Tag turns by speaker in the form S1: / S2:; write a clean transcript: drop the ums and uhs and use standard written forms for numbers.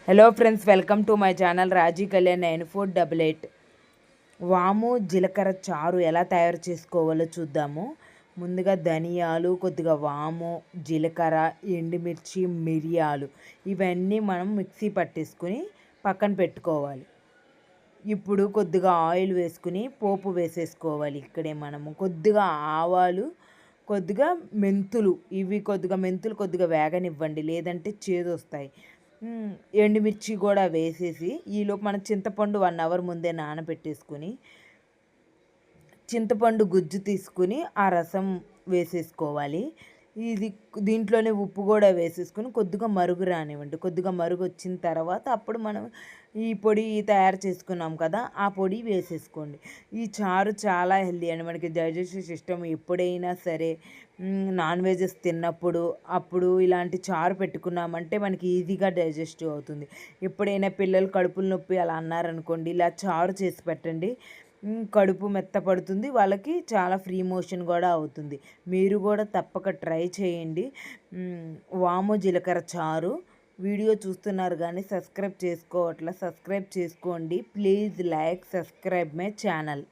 S1: Hello friends, welcome to my channel Raji Kalyan 9488. వాము జీలకర్ర చారు ఎలా తయారు చేసుకోవాలో చూద్దాము. ముందుగా ధనియాలు, కొద్దిగా వాము, జీలకర్ర, ఎండుమిర్చి, మిరియాలు ఇవన్నీ మనం మిక్సీ పట్టేసుకుని పక్కన పెట్టుకోవాలి. ఇప్పుడు కొద్దిగా ఆయిల్ వేసుకుని పోపు వేసేసుకోవాలి. ఇక్కడే మనము కొద్దిగా ఆవాలు, కొద్దిగా మెంతులు, మెంతులు కొద్దిగా వేగనివ్వండి, లేదంటే చేదు వస్తాయి. ఎండుమిర్చి కూడా వేసేసి ఈలోపు మనం చింతపండు 1 అవర్ ముందే నానబెట్టేసుకుని చింతపండు గుజ్జు తీసుకుని ఆ రసం వేసేసుకోవాలి. దీంట్లోనే ఉప్పు కూడా వేసేసుకుని కొద్దిగా మరుగు రానివ్వండి. కొద్దిగా మరుగు వచ్చిన తర్వాత అప్పుడు మనం ఈ పొడి తయారు చేసుకున్నాం కదా, ఆ పొడి వేసేసుకోండి. ఈ చారు చాలా హెల్దీ అండి. మనకి డైజెస్టివ్ సిస్టమ్ ఎప్పుడైనా సరే నాన్ వెజెస్ తిన్నప్పుడు అప్పుడు ఇలాంటి చారు పెట్టుకున్నామంటే మనకి ఈజీగా డైజెస్టివ్ అవుతుంది. ఎప్పుడైనా పిల్లలు కడుపులు నొప్పి అలా అన్నారనుకోండి, ఇలా చారు చేసి పెట్టండి. కడుపు మెత్తపడుతుంది, వాళ్ళకి చాలా ఫ్రీ మోషన్ కూడా అవుతుంది. మీరు కూడా తప్పక ట్రై చేయండి. వాము జీలకర్ర చారు వీడియో చూస్తున్నారు కానీ సబ్స్క్రైబ్ చేసుకోవట్లే, సబ్స్క్రైబ్ చేసుకోండి please. Like subscribe my channel.